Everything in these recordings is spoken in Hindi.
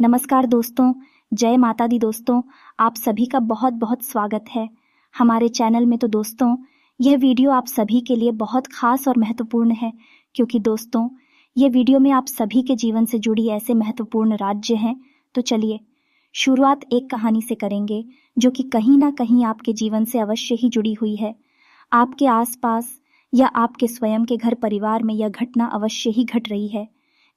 नमस्कार दोस्तों, जय माता दी दोस्तों। आप सभी का बहुत बहुत स्वागत है हमारे चैनल में। तो दोस्तों, यह वीडियो आप सभी के लिए बहुत खास और महत्वपूर्ण है, क्योंकि दोस्तों यह वीडियो में आप सभी के जीवन से जुड़ी ऐसे महत्वपूर्ण राज्य हैं। तो चलिए शुरुआत एक कहानी से करेंगे, जो कि कहीं ना कहीं आपके जीवन से अवश्य ही जुड़ी हुई है। आपके आसपास या आपके स्वयं के घर परिवार में यह घटना अवश्य ही घट रही है।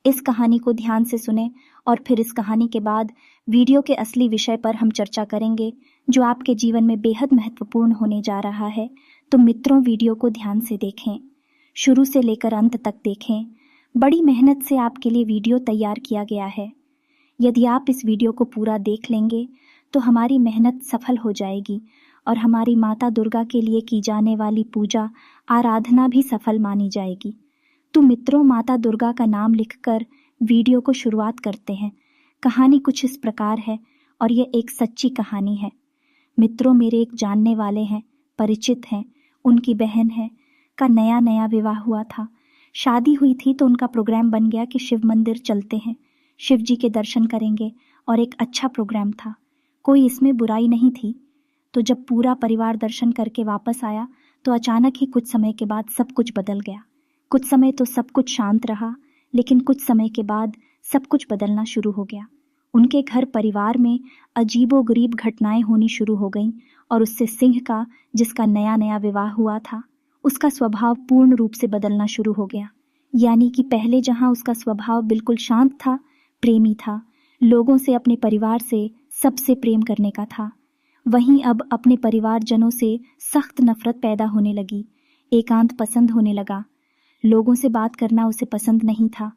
इस कहानी को ध्यान से सुने और फिर इस कहानी के बाद वीडियो के असली विषय पर हम चर्चा करेंगे, जो आपके जीवन में बेहद महत्वपूर्ण होने जा रहा है। तो मित्रों, वीडियो को ध्यान से देखें, शुरू से लेकर अंत तक देखें। बड़ी मेहनत से आपके लिए वीडियो तैयार किया गया है। यदि आप इस वीडियो को पूरा देख लेंगे तो हमारी मेहनत सफल हो जाएगी और हमारी माता दुर्गा के लिए की जाने वाली पूजा आराधना भी सफल मानी जाएगी। तो मित्रों, माता दुर्गा का नाम लिखकर वीडियो को शुरुआत करते हैं। कहानी कुछ इस प्रकार है और यह एक सच्ची कहानी है। मित्रों, मेरे एक जानने वाले हैं, परिचित हैं, उनकी बहन है का नया नया विवाह हुआ था। शादी हुई थी तो उनका प्रोग्राम बन गया कि शिव मंदिर चलते हैं, शिव जी के दर्शन करेंगे, और एक अच्छा प्रोग्राम था, कोई इसमें बुराई नहीं थी। तो जब पूरा परिवार दर्शन करके वापस आया तो अचानक ही कुछ समय के बाद सब कुछ बदल गया। कुछ समय तो सब कुछ शांत रहा, लेकिन कुछ समय के बाद सब कुछ बदलना शुरू हो गया। उनके घर परिवार में अजीबोगरीब घटनाएं होनी शुरू हो गईं और उससे सिंह का, जिसका नया नया विवाह हुआ था, उसका स्वभाव पूर्ण रूप से बदलना शुरू हो गया। यानी कि पहले जहां उसका स्वभाव बिल्कुल शांत था, प्रेमी था, लोगों से, अपने परिवार से, सबसे प्रेम करने का था, वहीं अब अपने परिवारजनों से सख्त नफरत पैदा होने लगी। एकांत पसंद होने लगा, लोगों से बात करना उसे पसंद नहीं था।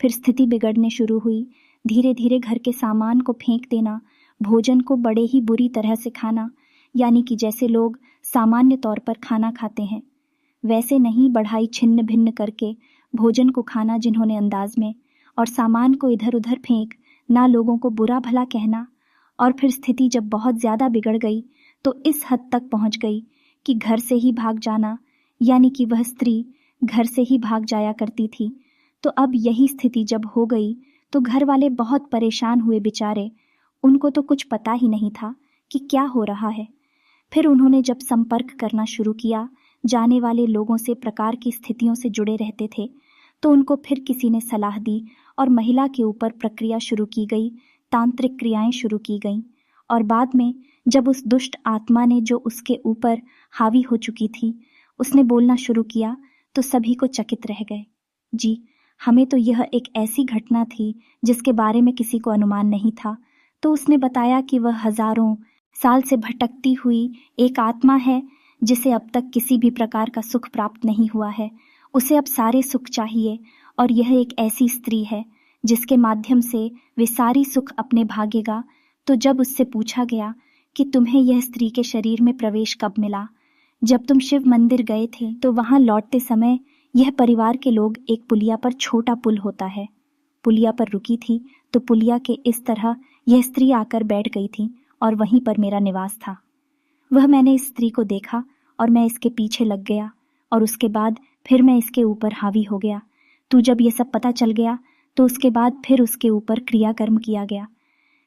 फिर स्थिति बिगड़ने शुरू हुई। धीरे धीरे घर के सामान को फेंक देना, भोजन को बड़े ही बुरी तरह से खाना, यानी कि जैसे लोग सामान्य तौर पर खाना खाते हैं वैसे नहीं, बढ़ाई छिन्न भिन्न करके भोजन को खाना जिन्होंने अंदाज में, और सामान को इधर उधर फेंक ना, लोगों को बुरा भला कहना। और फिर स्थिति जब बहुत ज़्यादा बिगड़ गई तो इस हद तक पहुंच गई कि घर से ही भाग जाना, यानी कि वह स्त्री घर से ही भाग जाया करती थी। तो अब यही स्थिति जब हो गई तो घर वाले बहुत परेशान हुए बेचारे। उनको तो कुछ पता ही नहीं था कि क्या हो रहा है। फिर उन्होंने जब संपर्क करना शुरू किया जाने वाले लोगों से, प्रकार की स्थितियों से जुड़े रहते थे, तो उनको फिर किसी ने सलाह दी और महिला के ऊपर प्रक्रिया शुरू की गई, तांत्रिक क्रियाएं शुरू की गईं। और बाद में जब उस दुष्ट आत्मा ने, जो उसके ऊपर हावी हो चुकी थी, उसने बोलना शुरू किया तो सभी को चकित रह गए। जी, हमें तो यह एक ऐसी घटना थी जिसके बारे में किसी को अनुमान नहीं था। तो उसने बताया कि वह हजारों साल से भटकती हुई एक आत्मा है, जिसे अब तक किसी भी प्रकार का सुख प्राप्त नहीं हुआ है। उसे अब सारे सुख चाहिए, और यह एक ऐसी स्त्री है जिसके माध्यम से वे सारी सुख अपने भागेगा। तो जब उससे पूछा गया कि तुम्हें यह स्त्री के शरीर में प्रवेश कब मिला, जब तुम शिव मंदिर गए थे, तो वहां लौटते समय यह परिवार के लोग एक पुलिया पर, छोटा पुल होता है, पुलिया पर रुकी थी, तो पुलिया के इस तरह यह स्त्री आकर बैठ गई थी और वहीं पर मेरा निवास था। वह मैंने इस स्त्री को देखा और मैं इसके पीछे लग गया, और उसके बाद फिर मैं इसके ऊपर हावी हो गया। तो जब ये सब पता चल गया तो उसके बाद फिर उसके ऊपर क्रियाकर्म किया गया।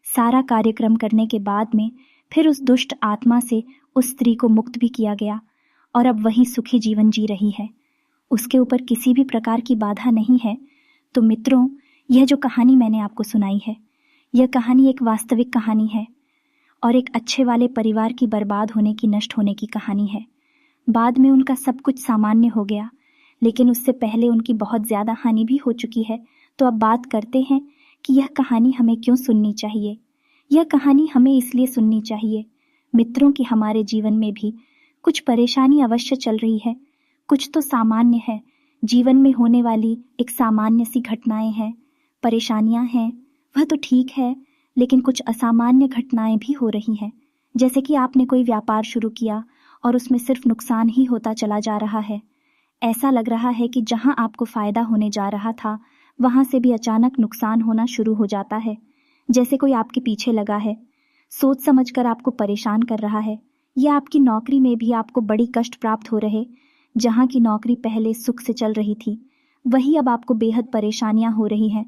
सारा कार्यक्रम करने के बाद में फिर उस दुष्ट आत्मा से उस स्त्री को मुक्त भी किया गया, और अब वही सुखी जीवन जी रही है। उसके ऊपर किसी भी प्रकार की बाधा नहीं है। तो मित्रों, यह जो कहानी मैंने आपको सुनाई है, यह कहानी एक वास्तविक कहानी है और एक अच्छे वाले परिवार की बर्बाद होने की, नष्ट होने की कहानी है। बाद में उनका सब कुछ सामान्य हो गया, लेकिन उससे पहले उनकी बहुत ज़्यादा हानि भी हो चुकी है। तो अब बात करते हैं कि यह कहानी हमें क्यों सुननी चाहिए। यह कहानी हमें इसलिए सुननी चाहिए मित्रों कि हमारे जीवन में भी कुछ परेशानी अवश्य चल रही है। कुछ तो सामान्य है, जीवन में होने वाली एक सामान्य सी घटनाएं हैं, परेशानियां हैं, वह तो ठीक है, लेकिन कुछ असामान्य घटनाएं भी हो रही हैं। जैसे कि आपने कोई व्यापार शुरू किया और उसमें सिर्फ नुकसान ही होता चला जा रहा है। ऐसा लग रहा है कि जहां आपको फायदा होने जा रहा था, वहां से भी अचानक नुकसान होना शुरू हो जाता है। जैसे कोई आपके पीछे लगा है, सोच समझकर आपको परेशान कर रहा है, या आपकी नौकरी में भी आपको बड़ी कष्ट प्राप्त हो रहे। जहां की नौकरी पहले सुख से चल रही थी, वही अब आपको बेहद परेशानियां हो रही हैं।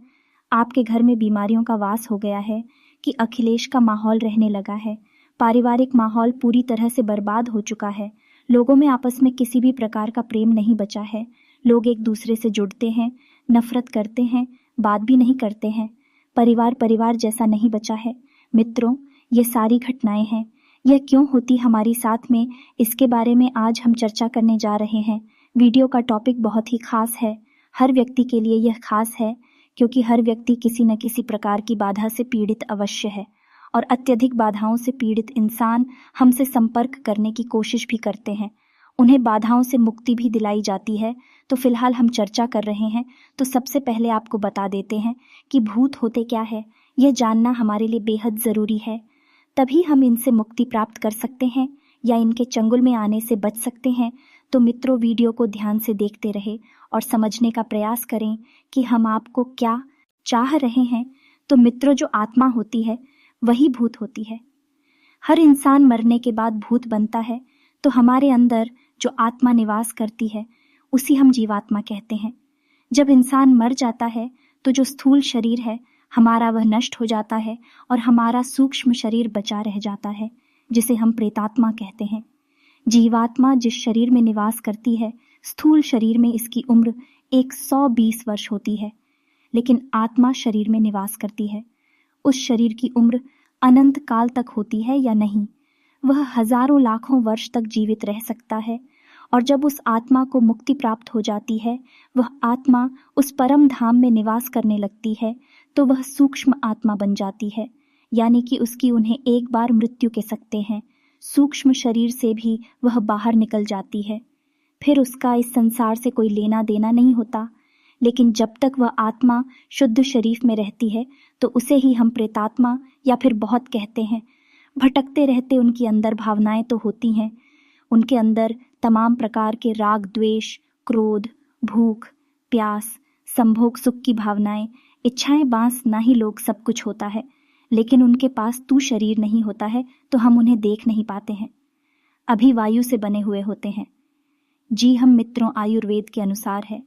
आपके घर में बीमारियों का वास हो गया है कि अखिलेश का माहौल रहने लगा है। पारिवारिक माहौल पूरी तरह से बर्बाद हो चुका है। लोगों में आपस में किसी भी प्रकार का प्रेम नहीं बचा है। लोग एक दूसरे से जुड़ते हैं, नफरत करते हैं, बात भी नहीं करते हैं। परिवार परिवार जैसा नहीं बचा है। मित्रों, ये सारी घटनाएं हैं। यह क्यों होती हमारी साथ में, इसके बारे में आज हम चर्चा करने जा रहे हैं। वीडियो का टॉपिक बहुत ही खास है। हर व्यक्ति के लिए यह खास है क्योंकि हर व्यक्ति किसी न किसी प्रकार की बाधा से पीड़ित अवश्य है और अत्यधिक बाधाओं से पीड़ित इंसान हमसे संपर्क करने की कोशिश भी करते हैं। उन्हें बाधाओं से मुक्ति भी दिलाई जाती है। तो फिलहाल हम चर्चा कर रहे हैं, तो सबसे पहले आपको बता देते हैं कि भूत होते क्या है। यह जानना हमारे लिए बेहद ज़रूरी है। तभी हम इनसे मुक्ति प्राप्त कर सकते हैं या इनके चंगुल में आने से बच सकते हैं। तो मित्रों, वीडियो को ध्यान से देखते रहे और समझने का प्रयास करें कि हम आपको क्या चाह रहे हैं। तो मित्रों, जो आत्मा होती है वही भूत होती है। हर इंसान मरने के बाद भूत बनता है। तो हमारे अंदर जो आत्मा निवास करती है उसी हम जीवात्मा कहते हैं। जब इंसान मर जाता है तो जो स्थूल शरीर है हमारा वह नष्ट हो जाता है और हमारा सूक्ष्म शरीर बचा रह जाता है, जिसे हम प्रेतात्मा कहते हैं। जीवात्मा जिस शरीर में निवास करती है, स्थूल शरीर में इसकी उम्र 120 वर्ष होती है, लेकिन आत्मा शरीर में निवास करती है। उस शरीर की उम्र अनंत काल तक होती है या नहीं, वह हजारों लाखों वर्ष तक जीवित रह सकता है। और जब उस आत्मा को मुक्ति प्राप्त हो जाती है, वह आत्मा उस परम धाम में निवास करने लगती है, तो वह सूक्ष्म आत्मा बन जाती है। यानी कि उसकी उन्हें एक बार मृत्यु कह सकते हैं। सूक्ष्म शरीर से भी वह बाहर निकल जाती है। फिर उसका इस संसार से कोई लेना देना नहीं होता। लेकिन जब तक वह आत्मा शुद्ध शरीर में रहती है तो उसे ही हम प्रेतात्मा या फिर बहुत कहते हैं। भटकते रहते उनके अंदर भावनाएं तो होती हैं। उनके अंदर तमाम प्रकार के राग, द्वेष, क्रोध, भूख, प्यास, संभोग सुख की भावनाएं, इच्छाएं, बांसना ही लोग सब कुछ होता है। लेकिन उनके पास तू शरीर नहीं होता है, तो हम उन्हें देख नहीं पाते हैं। अभी वायु से बने हुए होते हैं। जी हम मित्रों, आयुर्वेद के अनुसार है।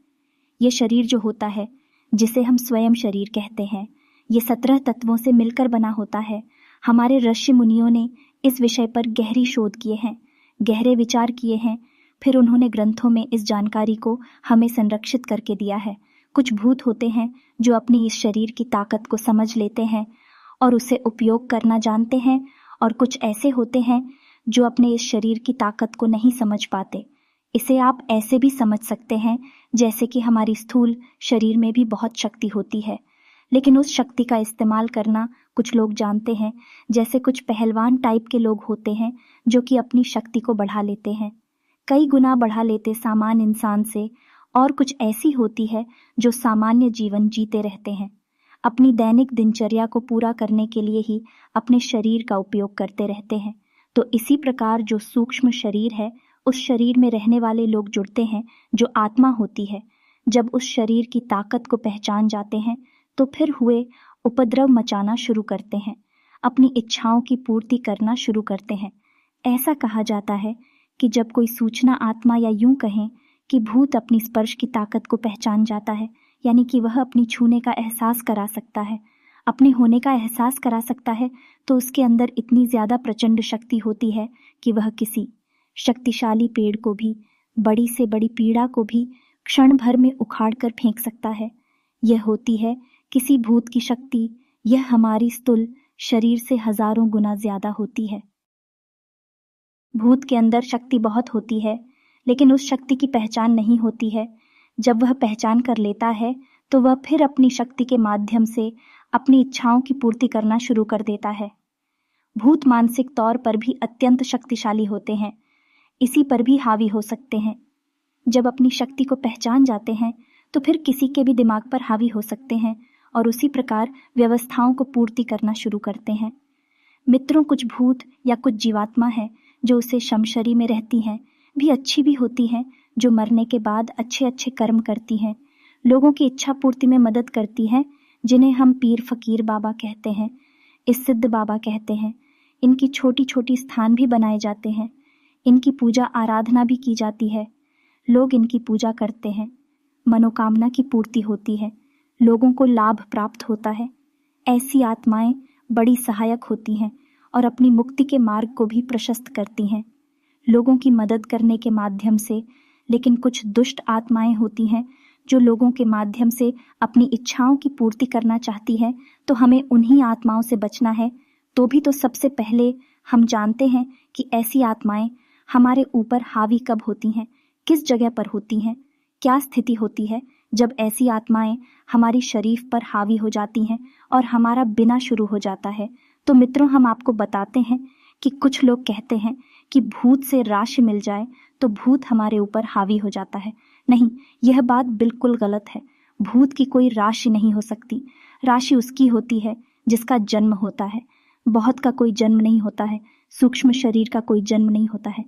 ये शरीर जो होता है, जिसे हम स्वयं शरीर कहते हैं, ये 17 तत्वों से मिलकर बना होता है। हमारे ऋषि मुनियों ने इस विषय पर गहरी शोध किए हैं, गहरे विचार किए हैं। फिर उन्होंने ग्रंथों में इस जानकारी को हमें संरक्षित करके दिया है। कुछ भूत होते हैं जो अपनी इस शरीर की ताकत को समझ लेते हैं और उसे उपयोग करना जानते हैं, और कुछ ऐसे होते हैं जो अपने इस शरीर की ताकत को नहीं समझ पाते। इसे आप ऐसे भी समझ सकते हैं जैसे कि हमारी स्थूल शरीर में भी बहुत शक्ति होती है, लेकिन उस शक्ति का इस्तेमाल करना कुछ लोग जानते हैं। जैसे कुछ पहलवान टाइप के लोग होते हैं जो कि अपनी शक्ति को बढ़ा लेते हैं, कई गुना बढ़ा लेते सामान्य इंसान से। और कुछ ऐसी होती है जो सामान्य जीवन जीते रहते हैं, अपनी दैनिक दिनचर्या को पूरा करने के लिए ही अपने शरीर का उपयोग करते रहते हैं। तो इसी प्रकार जो सूक्ष्म शरीर है, उस शरीर में रहने वाले लोग जुड़ते हैं जो आत्मा होती है। जब उस शरीर की ताकत को पहचान जाते हैं तो फिर हुए उपद्रव मचाना शुरू करते हैं, अपनी इच्छाओं की पूर्ति करना शुरू करते हैं। ऐसा कहा जाता है कि जब कोई सूचना आत्मा या यूं कहें कि भूत अपनी स्पर्श की ताकत को पहचान जाता है, यानी कि वह अपनी छूने का एहसास करा सकता है, अपने होने का एहसास करा सकता है, तो उसके अंदर इतनी ज़्यादा प्रचंड शक्ति होती है कि वह किसी शक्तिशाली पेड़ को भी, बड़ी से बड़ी पीड़ा को भी क्षण भर में उखाड़ कर फेंक सकता है। यह होती है किसी भूत की शक्ति। यह हमारी स्थूल शरीर से हजारों गुना ज्यादा होती है। भूत के अंदर शक्ति बहुत होती है, लेकिन उस शक्ति की पहचान नहीं होती है। जब वह पहचान कर लेता है तो वह फिर अपनी शक्ति के माध्यम से अपनी इच्छाओं की पूर्ति करना शुरू कर देता है। भूत मानसिक तौर पर भी अत्यंत शक्तिशाली होते हैं, इसी पर भी हावी हो सकते हैं। जब अपनी शक्ति को पहचान जाते हैं तो फिर किसी के भी दिमाग पर हावी हो सकते हैं और उसी प्रकार व्यवस्थाओं को पूर्ति करना शुरू करते हैं। मित्रों, कुछ भूत या कुछ जीवात्मा है जो उसे शमशरी में रहती हैं, भी अच्छी भी होती हैं, जो मरने के बाद अच्छे अच्छे कर्म करती हैं, लोगों की इच्छा पूर्ति में मदद करती हैं, जिन्हें हम पीर फकीर बाबा कहते हैं, इस सिद्ध बाबा कहते हैं। इनकी छोटी छोटी स्थान भी बनाए जाते हैं, इनकी पूजा आराधना भी की जाती है। लोग इनकी पूजा करते हैं, मनोकामना की पूर्ति होती है। लोगों को लाभ प्राप्त होता है। ऐसी आत्माएं बड़ी सहायक होती हैं और अपनी मुक्ति के मार्ग को भी प्रशस्त करती हैं लोगों की मदद करने के माध्यम से। लेकिन कुछ दुष्ट आत्माएं होती हैं जो लोगों के माध्यम से अपनी इच्छाओं की पूर्ति करना चाहती है, तो हमें उन्हीं आत्माओं से बचना है। तो भी तो सबसे पहले हम जानते हैं कि ऐसी आत्माएं हमारे ऊपर हावी कब होती हैं, किस जगह पर होती हैं, क्या स्थिति होती है जब ऐसी आत्माएं हमारी शरीफ पर हावी हो जाती हैं और हमारा बिना शुरू हो जाता है। तो मित्रों, हम आपको बताते हैं कि कुछ लोग कहते हैं कि भूत से राशि मिल जाए तो भूत हमारे ऊपर हावी हो जाता है। नहीं, यह बात बिल्कुल गलत है। भूत की कोई राशि नहीं हो सकती। राशि उसकी होती है जिसका जन्म होता है। बहुत का कोई जन्म नहीं होता है, सूक्ष्म शरीर का कोई जन्म नहीं होता है।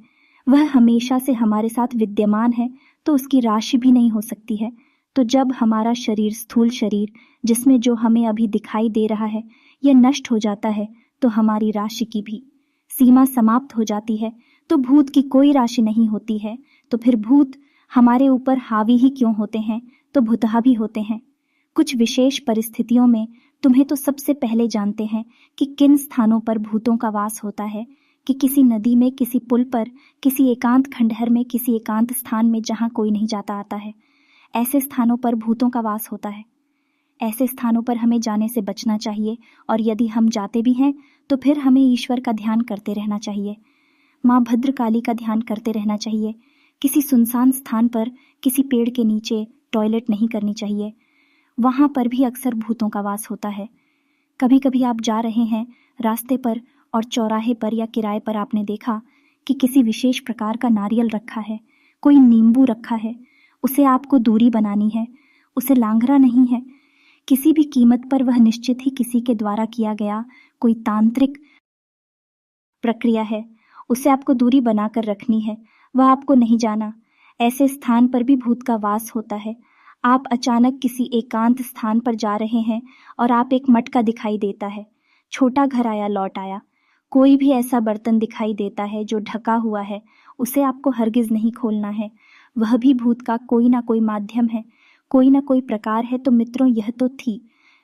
वह हमेशा से हमारे साथ विद्यमान है, तो उसकी राशि भी नहीं हो सकती है। तो जब हमारा शरीर, स्थूल शरीर जिसमें जो हमें अभी दिखाई दे रहा है, यह नष्ट हो जाता है, तो हमारी राशि की भी सीमा समाप्त हो जाती है। तो भूत की कोई राशि नहीं होती है। तो फिर भूत हमारे ऊपर हावी ही क्यों होते हैं? तो भुतहा भी होते हैं। कुछ विशेष परिस्थितियों में तुम्हें तो सबसे पहले जानते हैं कि किन स्थानों पर भूतों का वास होता है, कि किसी नदी में, किसी पुल पर, किसी एकांत खंडहर में, किसी एकांत स्थान में जहां कोई नहीं जाता आता है, ऐसे स्थानों पर भूतों का वास होता है। ऐसे स्थानों पर हमें जाने से बचना चाहिए, और यदि हम जाते भी हैं तो फिर हमें ईश्वर का ध्यान करते रहना चाहिए, माँ भद्रकाली का ध्यान करते रहना चाहिए। किसी सुनसान स्थान पर, किसी पेड़ के नीचे टॉयलेट नहीं करनी चाहिए, वहां पर भी अक्सर भूतों का वास होता है। कभी कभी आप जा रहे हैं रास्ते पर और चौराहे पर या किराए पर आपने देखा कि किसी विशेष प्रकार का नारियल रखा है, कोई नींबू रखा है, उसे आपको दूरी बनानी है, उसे लांघना नहीं है। किसी भी कीमत पर वह निश्चित ही किसी के द्वारा किया गया कोई तांत्रिक प्रक्रिया है, उसे आपको दूरी बनाकर रखनी है, वह आपको नहीं जाना। ऐसे स्थान पर भी भूत का वास होता है। आप अचानक किसी एकांत स्थान पर जा रहे हैं और आप एक मटका दिखाई देता है, छोटा घर आया लौट आया, कोई भी ऐसा बर्तन दिखाई देता है जो ढका हुआ है, उसे आपको हरगिज नहीं खोलना है। वह भी भूत का कोई ना कोई माध्यम है, कोई ना कोई प्रकार है। तो मित्रों, यह तो थी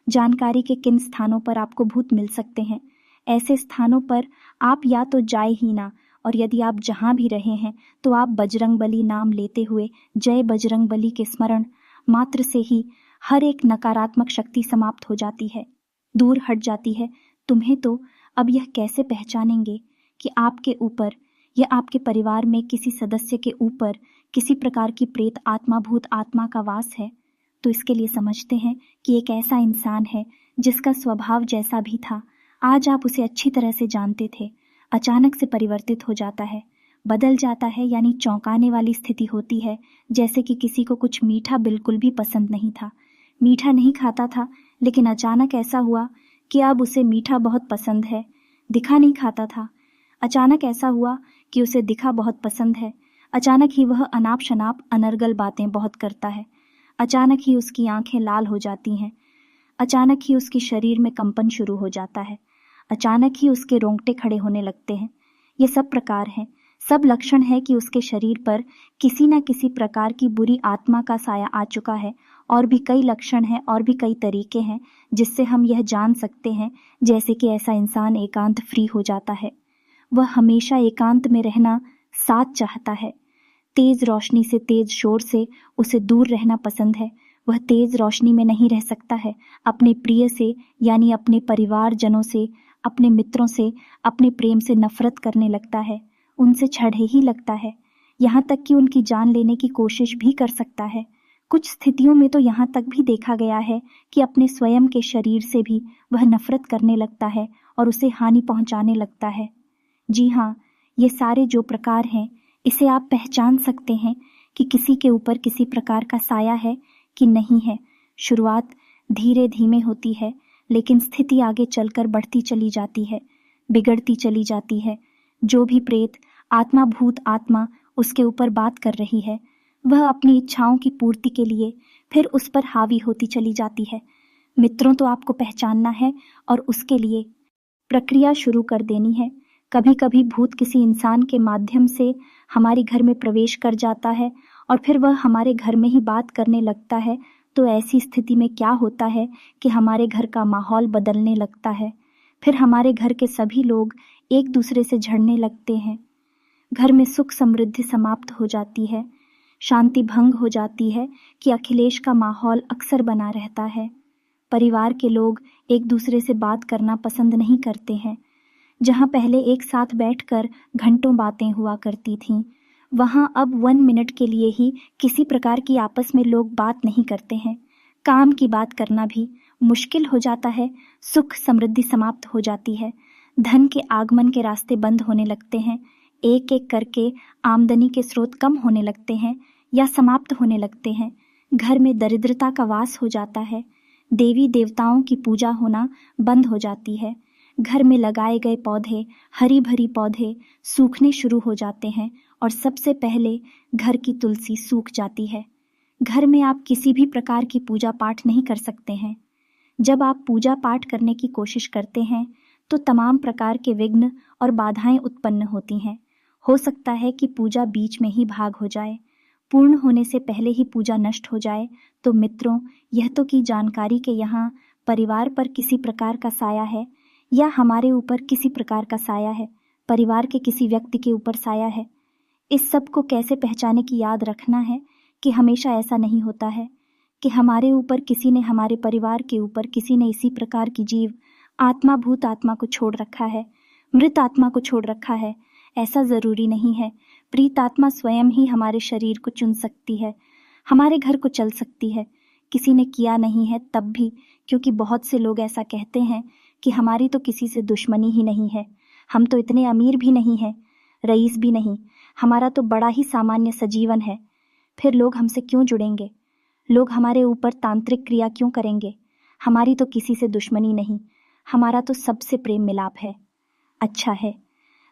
जानकारी के किन स्थानों पर आपको भूत मिल सकते हैं। ऐसे स्थानों पर आप या तो जाए ही ना, और यदि आप जहां भी रहे हैं तो आप बजरंगबली नाम लेते हुए, जय बजरंगबली के स्मरण मात्र से ही हर एक नकारात्मक शक्ति समाप्त हो जाती है, दूर हट जाती है। तुम्हें तो अब यह कैसे पहचानेंगे कि आपके ऊपर या आपके परिवार में किसी सदस्य के ऊपर किसी प्रकार की प्रेत आत्मा, भूत आत्मा का वास है? तो इसके लिए समझते हैं कि एक ऐसा इंसान है जिसका स्वभाव जैसा भी था, आज आप उसे अच्छी तरह से जानते थे, अचानक से परिवर्तित हो जाता है, बदल जाता है। यानी चौंकाने वाली स्थिति होती है, जैसे कि किसी को कुछ मीठा बिल्कुल भी पसंद नहीं था, मीठा नहीं खाता था, लेकिन अचानक ऐसा हुआ कि अब उसे मीठा बहुत पसंद है। दिखा नहीं खाता था, अचानक ऐसा हुआ कि उसे दिखा बहुत पसंद है। अचानक ही वह अनाप शनाप अनर्गल बातें बहुत करता है। अचानक ही उसकी आंखें लाल हो जाती हैं। अचानक ही उसके शरीर में कंपन शुरू हो जाता है। अचानक ही उसके रोंगटे खड़े होने लगते हैं। ये सब प्रकार हैं, सब लक्षण है कि उसके शरीर पर किसी न किसी प्रकार की बुरी आत्मा का साया आ चुका है। और भी कई लक्षण हैं, और भी कई तरीके हैं जिससे हम यह जान सकते हैं, जैसे कि ऐसा इंसान एकांत फ्री हो जाता है, वह हमेशा एकांत में रहना साथ चाहता है। तेज रोशनी से, तेज शोर से उसे दूर रहना पसंद है। वह तेज रोशनी में नहीं रह सकता है। अपने प्रिय से, यानी अपने परिवारजनों से, अपने मित्रों से, अपने प्रेम से नफरत करने लगता है, उनसे छढ़े ही लगता है, यहाँ तक कि उनकी जान लेने की कोशिश भी कर सकता है। कुछ स्थितियों में तो यहाँ तक भी देखा गया है कि अपने स्वयं के शरीर से भी वह नफरत करने लगता है और उसे हानि पहुंचाने लगता है। जी हाँ, ये सारे जो प्रकार हैं, इसे आप पहचान सकते हैं कि किसी के ऊपर किसी प्रकार का साया है कि नहीं है। शुरुआत धीरे धीमे होती है, लेकिन स्थिति आगे चलकर बढ़ती चली जाती है, बिगड़ती चली जाती है। जो भी प्रेत आत्मा, भूत आत्मा उसके ऊपर बात कर रही है, वह अपनी इच्छाओं की पूर्ति के लिए फिर उस पर हावी होती चली जाती है। मित्रों, तो आपको पहचानना है और उसके लिए प्रक्रिया शुरू कर देनी है। कभी कभी भूत किसी इंसान के माध्यम से हमारे घर में प्रवेश कर जाता है और फिर वह हमारे घर में ही बात करने लगता है, तो ऐसी स्थिति में क्या होता है कि हमारे घर का माहौल बदलने लगता है। फिर हमारे घर के सभी लोग एक दूसरे से झड़ने लगते हैं। घर में सुख समृद्धि समाप्त हो जाती है, शांति भंग हो जाती है कि अखिलेश का माहौल अक्सर बना रहता है। परिवार के लोग एक दूसरे से बात करना पसंद नहीं करते हैं। जहाँ पहले एक साथ बैठकर घंटों बातें हुआ करती थीं, वहाँ अब 1 मिनट के लिए ही किसी प्रकार की आपस में लोग बात नहीं करते हैं। काम की बात करना भी मुश्किल हो जाता है। सुख समृद्धि समाप्त हो जाती है। धन के आगमन के रास्ते बंद होने लगते हैं। एक एक करके आमदनी के स्रोत कम होने लगते हैं या समाप्त होने लगते हैं। घर में दरिद्रता का वास हो जाता है। देवी देवताओं की पूजा होना बंद हो जाती है। घर में लगाए गए पौधे, हरी भरी पौधे सूखने शुरू हो जाते हैं और सबसे पहले घर की तुलसी सूख जाती है। घर में आप किसी भी प्रकार की पूजा पाठ नहीं कर सकते हैं। जब आप पूजा पाठ करने की कोशिश करते हैं तो तमाम प्रकार के विघ्न और बाधाएं उत्पन्न होती हैं। हो सकता है कि पूजा बीच में ही भाग हो जाए, पूर्ण होने से पहले ही पूजा नष्ट हो जाए। तो मित्रों, यह तो की जानकारी के यहाँ परिवार पर किसी प्रकार का साया है या हमारे ऊपर किसी प्रकार का साया है, परिवार के किसी व्यक्ति के ऊपर साया है। इस सब को कैसे पहचाने की याद रखना है कि हमेशा ऐसा नहीं होता है कि हमारे ऊपर किसी ने, हमारे परिवार के ऊपर किसी ने इसी प्रकार की जीव आत्मा, भूत आत्मा को छोड़ रखा है, मृत आत्मा को छोड़ रखा है। ऐसा ज़रूरी नहीं है। प्रीत आत्मा स्वयं ही हमारे शरीर को चुन सकती है, हमारे घर को चल सकती है। किसी ने किया नहीं है तब भी, क्योंकि बहुत से लोग ऐसा कहते हैं कि हमारी तो किसी से दुश्मनी ही नहीं है, हम तो इतने अमीर भी नहीं हैं, रईस भी नहीं, हमारा तो बड़ा ही सामान्य सजीवन है। फिर लोग हमसे क्यों जुड़ेंगे? लोग हमारे ऊपर तांत्रिक क्रिया क्यों करेंगे? हमारी तो किसी से दुश्मनी नहीं, हमारा तो सबसे प्रेम मिलाप है। अच्छा है,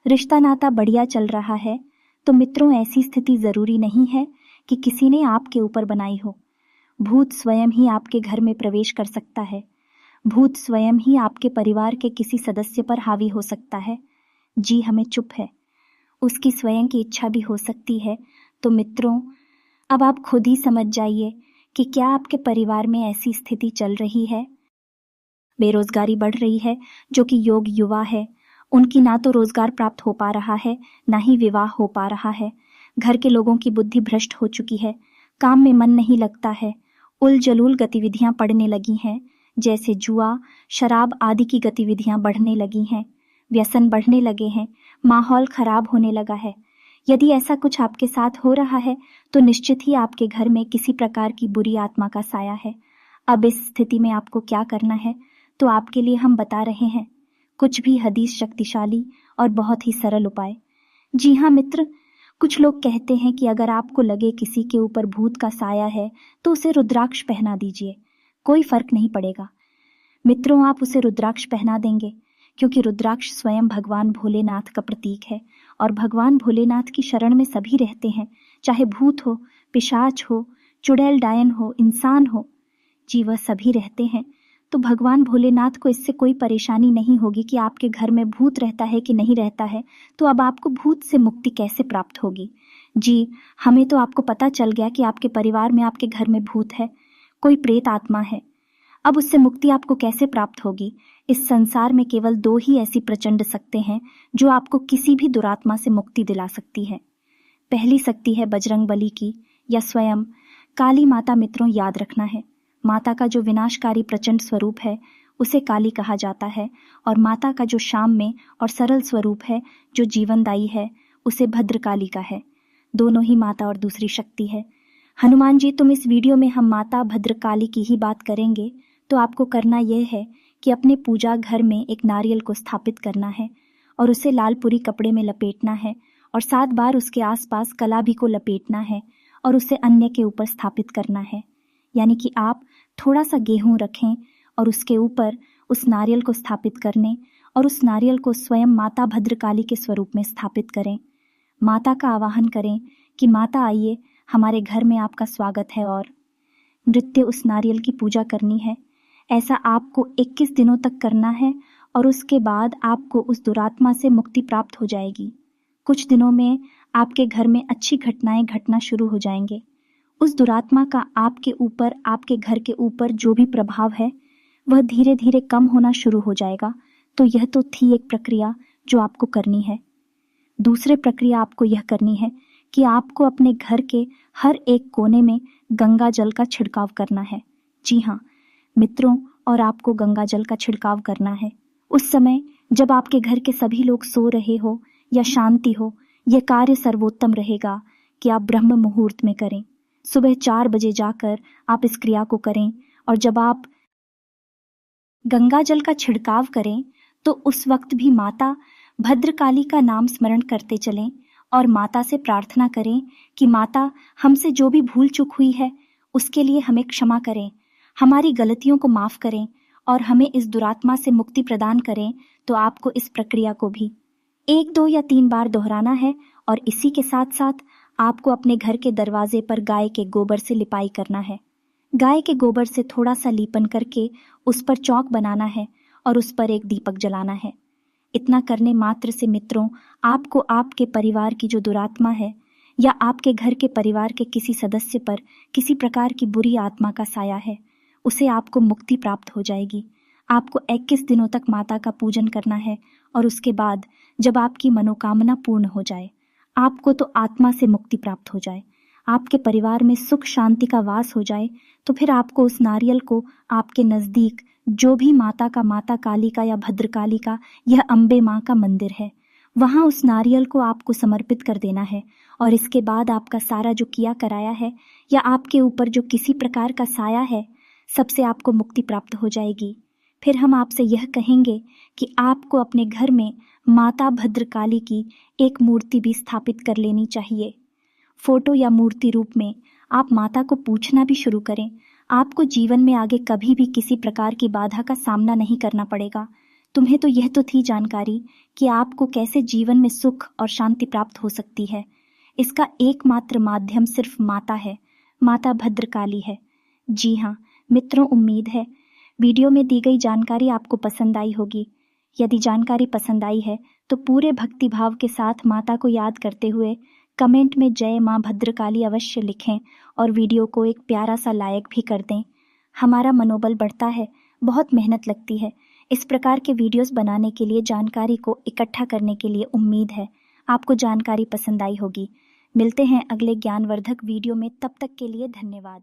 रिश्ता नाता बढ़िया चल रहा है। तो मित्रों, ऐसी स्थिति ज़रूरी नहीं है कि किसी ने आपके ऊपर बनाई हो। भूत स्वयं ही आपके घर में प्रवेश कर सकता है। भूत स्वयं ही आपके परिवार के किसी सदस्य पर हावी हो सकता है। जी हमें चुप है, उसकी स्वयं की इच्छा भी हो सकती है। तो मित्रों, अब आप खुद ही समझ जाइए कि क्या आपके परिवार में ऐसी स्थिति चल रही है। बेरोजगारी बढ़ रही है। जो कि योग युवा है, उनकी ना तो रोजगार प्राप्त हो पा रहा है, ना ही विवाह हो पा रहा है। घर के लोगों की बुद्धि भ्रष्ट हो चुकी है, काम में मन नहीं लगता है। उलझुल गतिविधियां पड़ने लगी हैं, जैसे जुआ, शराब आदि की गतिविधियां बढ़ने लगी हैं। व्यसन बढ़ने लगे हैं, माहौल खराब होने लगा है। यदि ऐसा कुछ आपके साथ हो रहा है तो निश्चित ही आपके घर में किसी प्रकार की बुरी आत्मा का साया है। अब इस स्थिति में आपको क्या करना है, तो आपके लिए हम बता रहे हैं कुछ भी हदीस शक्तिशाली और बहुत ही सरल उपाय। जी हाँ मित्र, कुछ लोग कहते हैं कि अगर आपको लगे किसी के ऊपर भूत का साया है तो उसे रुद्राक्ष पहना दीजिए, कोई फर्क नहीं पड़ेगा। मित्रों, आप उसे रुद्राक्ष पहना देंगे क्योंकि रुद्राक्ष स्वयं भगवान भोलेनाथ का प्रतीक है और भगवान भोलेनाथ की शरण में सभी रहते हैं, चाहे भूत हो, पिशाच हो, चुड़ैल डायन हो, इंसान हो। जी वह सभी रहते हैं। तो भगवान भोलेनाथ को इससे कोई परेशानी नहीं होगी कि आपके घर में भूत रहता है कि नहीं रहता है। तो अब आपको भूत से मुक्ति कैसे प्राप्त होगी? जी, हमें तो आपको पता चल गया कि आपके परिवार में, आपके घर में भूत है, कोई प्रेत आत्मा है। अब उससे मुक्ति आपको कैसे प्राप्त होगी? इस संसार में केवल 2 ही ऐसी प्रचंड शक्ति हैं जो आपको किसी भी दुरात्मा से मुक्ति दिला सकती है। पहली शक्ति है बजरंगबली की या स्वयं काली माता। मित्रों, याद रखना है, माता का जो विनाशकारी प्रचंड स्वरूप है उसे काली कहा जाता है, और माता का जो शाम्य और सरल स्वरूप है, जो जीवनदायी है, उसे भद्रकाली का है। दोनों ही माता और दूसरी शक्ति है। हनुमान जी, तुम इस वीडियो में हम माता भद्रकाली की ही बात करेंगे। तो आपको करना यह है कि अपने पूजा घर में एक नारियल को स्थापित करना है और उसे लाल पूरी कपड़े में लपेटना है और 7 बार उसके आसपास कलाभी को लपेटना है और उसे अन्य के ऊपर स्थापित करना है। यानी कि आप थोड़ा सा गेहूं रखें और उसके ऊपर उस नारियल को स्थापित करने और उस नारियल को स्वयं माता भद्रकाली के स्वरूप में स्थापित करें। माता का आवाहन करें कि माता आइए, हमारे घर में आपका स्वागत है, और नृत्य उस नारियल की पूजा करनी है। ऐसा आपको 21 दिनों तक करना है और उसके बाद आपको उस दुरात्मा से मुक्ति प्राप्त हो जाएगी। कुछ दिनों में आपके घर में अच्छी घटनाएं घटना शुरू हो जाएंगे। उस दुरात्मा का आपके ऊपर, आपके घर के ऊपर जो भी प्रभाव है वह धीरे धीरे कम होना शुरू हो जाएगा। तो यह तो थी एक प्रक्रिया जो आपको करनी है। दूसरी प्रक्रिया आपको यह करनी है कि आपको अपने घर के हर एक कोने में गंगा जल का छिड़काव करना है। जी हाँ मित्रों, और आपको गंगा जल का छिड़काव करना है उस समय जब आपके घर के सभी लोग सो रहे हो या शांति हो। यह कार्य सर्वोत्तम रहेगा कि आप ब्रह्म मुहूर्त में करें। सुबह 4 बजे जाकर आप इस क्रिया को करें, और जब आप गंगा जल का छिड़काव करें तो उस वक्त भी माता भद्रकाली का नाम स्मरण करते चलें और माता से प्रार्थना करें कि माता, हमसे जो भी भूल चूक हुई है उसके लिए हमें क्षमा करें, हमारी गलतियों को माफ करें और हमें इस दुरात्मा से मुक्ति प्रदान करें। तो आपको इस प्रक्रिया को भी 1, 2 या 3 बार दोहराना है, और इसी के साथ साथ आपको अपने घर के दरवाजे पर गाय के गोबर से लिपाई करना है। गाय के गोबर से थोड़ा सा लीपन करके उस पर चौक बनाना है और उस पर एक दीपक जलाना है। इतना करने मात्र से मित्रों, आपको आपके परिवार की जो दुरात्मा है या आपके घर के परिवार के किसी सदस्य पर किसी प्रकार की बुरी आत्मा का साया है, उसे आपको मुक्ति प्राप्त हो जाएगी। आपको 21 दिनों तक माता का पूजन करना है, और उसके बाद जब आपकी मनोकामना पूर्ण हो जाए, आपको तो आत्मा से मुक्ति प्राप्त हो जाए, आपके परिवार में सुख शांति का वास हो जाए, तो फिर आपको उस नारियल को आपके नज़दीक जो भी माता का, माता काली का या भद्रकाली का, यह अम्बे माँ का मंदिर है, वहाँ उस नारियल को आपको समर्पित कर देना है। और इसके बाद आपका सारा जो किया कराया है या आपके ऊपर जो किसी प्रकार का साया है, सबसे आपको मुक्ति प्राप्त हो जाएगी। फिर हम आपसे यह कहेंगे कि आपको अपने घर में माता भद्रकाली की एक मूर्ति भी स्थापित कर लेनी चाहिए। फोटो या मूर्ति रूप में आप माता को पूछना भी शुरू करें। आपको जीवन में आगे कभी भी किसी प्रकार की बाधा का सामना नहीं करना पड़ेगा। तुम्हें तो यह तो थी जानकारी कि आपको कैसे जीवन में सुख और शांति प्राप्त हो सकती है। इसका एकमात्र माध्यम सिर्फ माता है, माता भद्रकाली है। जी हाँ मित्रों, उम्मीद है वीडियो में दी गई जानकारी आपको पसंद आई होगी। यदि जानकारी पसंद आई है तो पूरे भक्ति भाव के साथ माता को याद करते हुए कमेंट में जय माँ भद्रकाली अवश्य लिखें, और वीडियो को एक प्यारा सा लाइक भी कर दें। हमारा मनोबल बढ़ता है, बहुत मेहनत लगती है इस प्रकार के वीडियोस बनाने के लिए, जानकारी को इकट्ठा करने के लिए। उम्मीद है आपको जानकारी पसंद आई होगी। मिलते हैं अगले ज्ञानवर्धक वीडियो में, तब तक के लिए धन्यवाद।